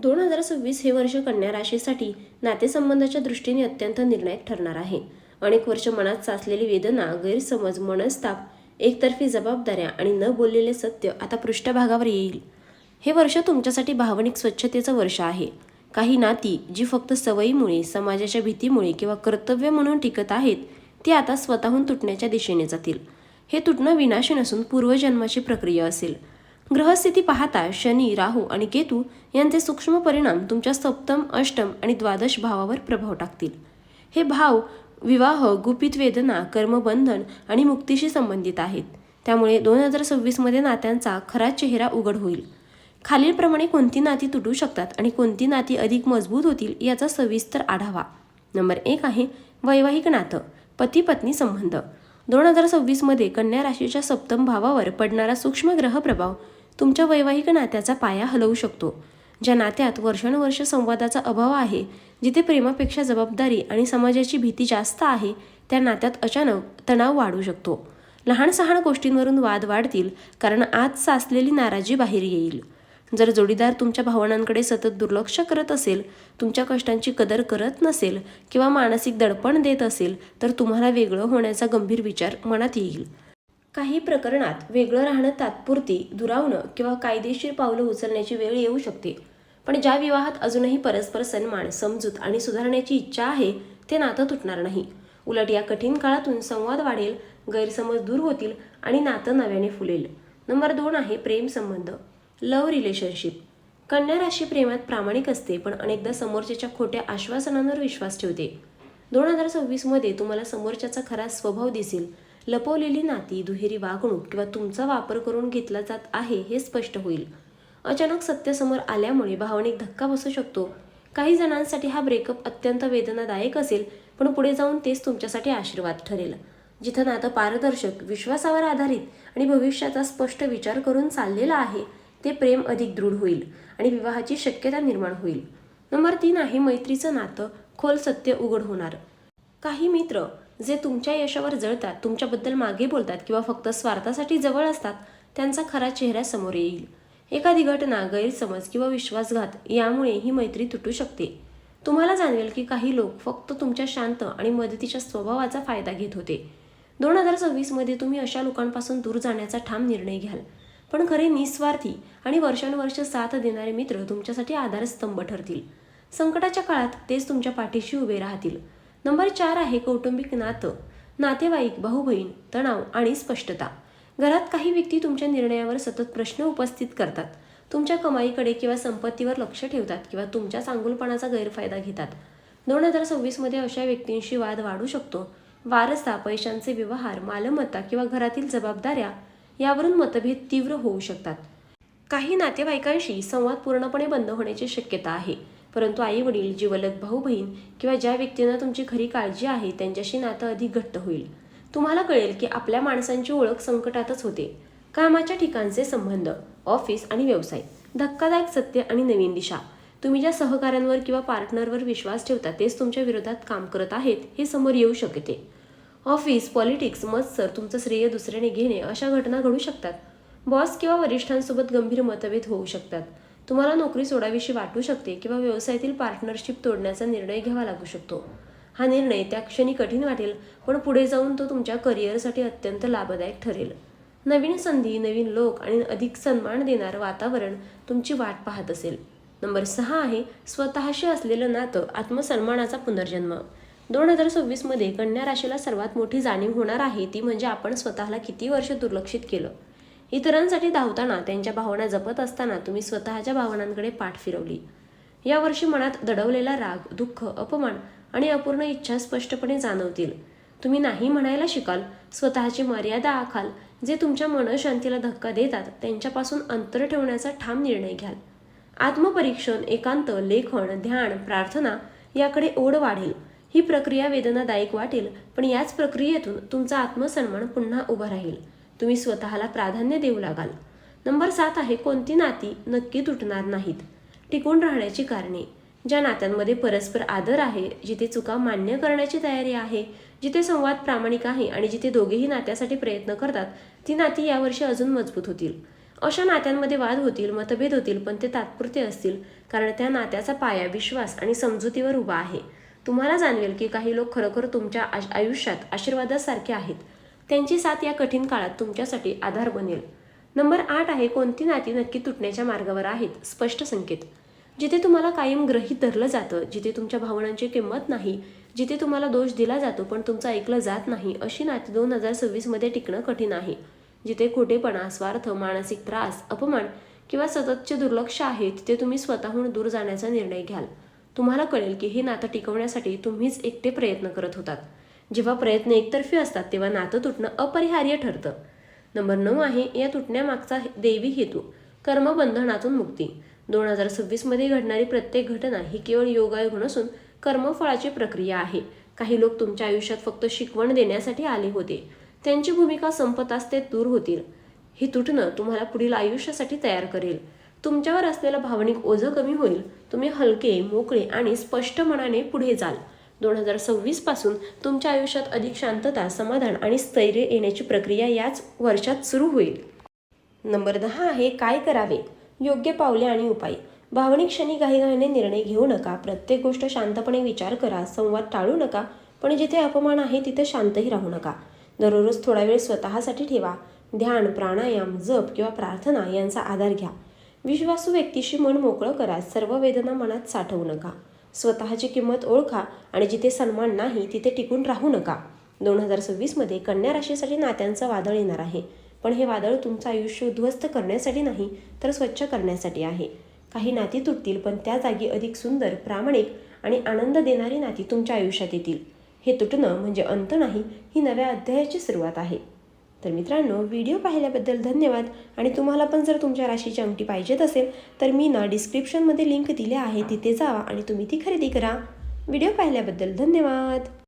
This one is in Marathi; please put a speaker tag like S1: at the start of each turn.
S1: 2026 हे वर्ष कन्या राशीसाठी नातेसंबंधाच्या दृष्टीने अत्यंत निर्णायक ठरणार आहे. अनेक वर्ष मनात साचलेली वेदना, गैरसमज, मनस्ताप, एकतर्फी जबाबदाऱ्या आणि न बोललेले सत्य आता पृष्ठभागावर येईल. हे वर्ष तुमच्यासाठी भावनिक स्वच्छतेचं वर्ष आहे. काही नाती जी फक्त सवयीमुळे, समाजाच्या भीतीमुळे किंवा कर्तव्य म्हणून टिकत आहेत, ती आता स्वतःहून तुटण्याच्या दिशेने जातील. हे तुटणं विनाशी नसून पूर्वजन्माची प्रक्रिया असेल. ग्रहस्थिती पाहता शनी, राहू आणि केतू यांचे सूक्ष्म परिणाम तुमच्या सप्तम, अष्टम आणि द्वादश भावावर प्रभाव टाकतील. हे भाव विवाह, गुपित वेदना, कर्मबंधन आणि मुक्तीशी संबंधित आहेत. त्यामुळे 2026 नात्यांचा खरा चेहरा उघड होईल. खालीलप्रमाणे कोणती नाती तुटू शकतात आणि कोणती नाती अधिक मजबूत होतील याचा सविस्तर आढावा. नंबर 1 आहे वैवाहिक नातं, पती पत्नी संबंध. 2026 कन्या राशीच्या सप्तम भावावर पडणारा सूक्ष्म ग्रह प्रभाव तुमच्या वैवाहिक नात्याचा पाया हलवू शकतो. ज्या नात्यात वर्षानुवर्ष संवादाचा अभाव आहे, जिथे प्रेमापेक्षा जबाबदारी आणि समाजाची भीती जास्त आहे, त्या नात्यात अचानक तणाव वाढू शकतो. लहान सहान गोष्टींवरून वाद वाढतील, कारण आत साचलेली नाराजी बाहेर येईल. जर जोडीदार तुमच्या भावनांकडे सतत दुर्लक्ष करत असेल, तुमच्या कष्टांची कदर करत नसेल किंवा मानसिक दडपण देत असेल, तर तुम्हाला वेगळं होण्याचा गंभीर विचार मनात येईल. काही प्रकरणात वेगळं राहणं तात्पुरती दुरावणं किंवा कायदेशीर पावलं उचलण्याची वेळ येऊ शकते. पण ज्या विवाहात अजूनही परस्पर सन्मान, समजूत आणि सुधारण्याची इच्छा आहे, ते नातं तुटणार नाही. उलट या कठीण काळातून संवाद वाढेल, गैरसमज दूर होतील आणि नातं नव्याने फुलेल. नंबर 2 आहे प्रेम संबंध, लव्ह रिलेशनशिप. कन्या राशी प्रेमात प्रामाणिक असते, पण अनेकदा समोरच्याच्या खोट्या आश्वासनांवर विश्वास ठेवते. 2026 तुम्हाला समोरच्याचा खरा स्वभाव दिसेल. लपवलेली नाती, दुहेरी वागणूक किंवा तुमचा वापर करून घेतला जात आहे हे स्पष्ट होईल. अचानक सत्य समोर आल्यामुळे भावनिक धक्का बसू शकतो. काही जणांसाठी हा ब्रेकअप अत्यंत वेदनादायक असेल, पण पुढे जाऊन तेच तुमच्यासाठी आशीर्वाद ठरेल. जिथं नातं पारदर्शक, विश्वासावर आधारित आणि भविष्याचा स्पष्ट विचार करून चाललेलं आहे, ते प्रेम अधिक दृढ होईल आणि विवाहाची शक्यता निर्माण होईल. नंबर 3 आहे मैत्रीचं नातं, खोल सत्य उघड होणार. काही मित्र जे तुमच्या यशावर जळतात, तुमच्याबद्दल मागे बोलतात किंवा फक्त स्वार्थासाठी जवळ असतात, त्यांचा खरा चेहरा समोर येईल. एखादी घटना, गैरसमज किंवा विश्वासघात यामुळे ही मैत्री तुटू शकते. तुम्हाला जाणवेल की काही लोक फक्त तुमच्या शांत आणि मदतीच्या स्वभावाचा फायदा घेत होते. 2026 तुम्ही अशा लोकांपासून दूर जाण्याचा ठाम निर्णय घ्याल. पण खरे निस्वार्थी आणि वर्षानुवर्ष साथ देणारे मित्र तुमच्यासाठी आधारस्तंभ ठरतील. संकटाच्या काळात तेच तुमच्या पाठीशी उभे राहतील. नंबर 4 आहे कौटुंबिक नातं, नातेवाईक, भाऊ-बहीण, तणाव आणि स्पष्टता. घरात काही व्यक्ती तुमच्या निर्णयावर सतत प्रश्न उपस्थित करतात. तुमच्या कमाईकडे किंवा संपत्तीवर लक्ष ठेवतात किंवा तुमच्या चांगुलपणाचा गैरफायदा घेतात. 2026 अशा व्यक्तींशी वाद वाढू शकतो. वारसा, पैशांचे व्यवहार, मालमत्ता किंवा घरातील जबाबदाऱ्या यावरून मतभेद तीव्र होऊ शकतात. काही नातेवाईकांशी संवाद पूर्णपणे बंद होण्याची शक्यता आहे. परंतु आई-वडील, जिवलग भाऊ-बहीण किंवा ज्या व्यक्तींना तुमची खरी काळजी आहे, त्यांच्याशी नातं अधिक घट्ट होईल. तुम्हाला कळेल की आपल्या माणसांची ओळख संकटातच होते. कामाच्या ठिकाणचे संबंध, ऑफिस आणि व्यवसाय, धक्कादायक सत्य आणि नवीन दिशा. तुम्ही ज्या सहकाऱ्यांवर किंवा पार्टनरवर विश्वास ठेवता, तेच तुमच्या विरोधात काम करत आहेत हे समोर येऊ शकते. ऑफिस, पॉलिटिक्स, मत्सर, तुमचं श्रेय दुसऱ्याने घेणे अशा घटना घडू शकतात. बॉस किंवा वरिष्ठांसोबत गंभीर मतभेद होऊ शकतात. तुम्हाला नोकरी सोडावीशी वाटू शकते किंवा व्यवसायातील पार्टनरशिप तोडण्याचा निर्णय घ्यावा लागू शकतो. हा निर्णय त्या क्षणी कठीण वाटेल, पण पुढे जाऊन तो तुमच्या करिअरसाठी अत्यंत लाभदायक ठरेल. नवीन संधी, नवीन लोक आणि अधिक सन्मान देणारं वातावरण तुमची वाट पाहत असेल. नंबर 6 आहे स्वतःशी असलेलं नातं, आत्मसन्मानाचा पुनर्जन्म. 2026 कन्या राशीला सर्वात मोठी जाणीव होणार आहे ती म्हणजे आपण स्वतःला किती वर्ष दुर्लक्षित केलं. इतरांसाठी धावताना, त्यांच्या भावना जपत असताना तुम्ही स्वतःच्या भावनांकडे पाठ फिरवली. यावर्षी मनात दडवलेला राग, दुःख, अपमान आणि अपूर्ण इच्छा स्पष्टपणे जाणवतील. तुम्ही नाही म्हणायला शिकाल, स्वतःची मर्यादा आखाल. जे तुमच्या मनशांतीला धक्का देतात त्यांच्यापासून अंतर ठेवण्याचा ठाम निर्णय घ्याल. आत्मपरीक्षण, एकांत, लेखन, ध्यान, प्रार्थना याकडे ओढ वाढेल. ही प्रक्रिया वेदनादायक वाटेल, पण याच प्रक्रियेतून तुमचा आत्मसन्मान पुन्हा उभा राहील. तुम्ही स्वतःला प्राधान्य देऊ लागाल. नंबर 7 आहे कोणती नाती नक्की तुटणार नाहीत, टिकून राहण्याची कारणे. ज्या नात्यांमध्ये परस्पर आदर आहे, जिथे चुका मान्य करण्याची तयारी आहे, जिथे संवाद प्रामाणिक आहे आणि जिथे दोघेही नात्यासाठी प्रयत्न करतात, ती नाती यावर्षी अजून मजबूत होतील. अशा नात्यांमध्ये वाद होतील, मतभेद होतील, पण ते तात्पुरते असतील, कारण त्या नात्याचा पाया विश्वास आणि समजुतीवर उभा आहे. तुम्हाला जाणवेल की काही लोक खरोखर तुमच्या आयुष्यात आशीर्वादासारखे आहेत. त्यांची साथ या कठीण काळात तुमच्यासाठी आधार बनेल. नंबर 8 आहे, कोणती नाती नक्की तुटण्याच्या मार्गावर आहेत? स्पष्ट संकेत. जिथे तुम्हाला कायम गृहीत धरलं जातं, जिथे तुमच्या भावनांची किंमत नाही, जिथे तुम्हाला दोष दिला जातो पण तुमचं ऐकलं जात नाही, अशी नाती 2026 मध्ये टिकणं कठीण आहे. जिथे खोटेपणा, स्वार्थ, मानसिक त्रास, अपमान किंवा सततचे दुर्लक्ष आहे, तिथे तुम्ही स्वतःहून दूर जाण्याचा निर्णय घ्याल. तुम्हाला कळेल की हे नातं टिकवण्यासाठी तुम्हीच एकटे प्रयत्न करत होतात. जेव्हा प्रयत्न एकतर्फी असतात तेव्हा नातं तुटणं अपरिहार्य ठरतं. नंबर 9 आहे, या तुटण्यामागचा दैवी हेतू. कर्मबंधनातून मुक्ती. 2026 मध्ये घडणारी प्रत्येक घटना ही केवळ योगायोग नसून कर्मफळाची प्रक्रिया आहे. काही लोक तुमच्या आयुष्यात फक्त शिकवण देण्यासाठी आले होते. त्यांची भूमिका संपताच ते दूर होतील. हे तुटणं तुम्हाला पुढील आयुष्यासाठी तयार करेल. तुमच्यावर असलेलं भावनिक ओझं कमी होईल. तुम्ही हलके, मोकळे आणि स्पष्ट मनाने पुढे जाल. 2026 पासून तुमच्या आयुष्यात अधिक शांतता, समाधान आणि स्थैर्य येण्याची प्रक्रिया याच वर्षात सुरू होईल. नंबर 10 आहे, काय करावे? योग्य पावले आणि उपाय. भावनिक क्षणी घाईघाईने निर्णय घेऊ नका. प्रत्येक गोष्ट शांतपणे विचार करा. संवाद टाळू नका, पण जिथे अपमान आहे तिथे शांतही राहू नका. दररोज थोडा वेळ स्वतःसाठी ठेवा. ध्यान, प्राणायाम, जप किंवा प्रार्थना यांचा आधार घ्या. विश्वासू व्यक्तीशी मन मोकळं करा. सर्व वेदना मनात साठवू नका. स्वतःची किंमत ओळखा आणि जिथे सन्मान नाही तिथे टिकून राहू नका. 2026 मध्ये कन्या राशीसाठी नात्यांचं वादळ येणार आहे, पण हे वादळ तुमचं आयुष्य उद्ध्वस्त करण्यासाठी नाही तर स्वच्छ करण्यासाठी आहे. काही नाती तुटतील, पण त्या जागी अधिक सुंदर, प्रामाणिक आणि आनंद देणारी नाती तुमच्या आयुष्यात येतील. हे तुटणं म्हणजे अंत नाही, ही नव्या अध्यायाची सुरुवात आहे. तर मित्रांनो, व्हिडिओ पाहिल्याबद्दल धन्यवाद. आणि तुम्हाला पण जर तुमच्या राशीची अंगठी पाहिजेत असेल तर मी डिस्क्रिप्शनमध्ये लिंक दिले आहे, तिथे जावा आणि तुम्ही ती खरेदी करा. व्हिडिओ पाहिल्याबद्दल धन्यवाद.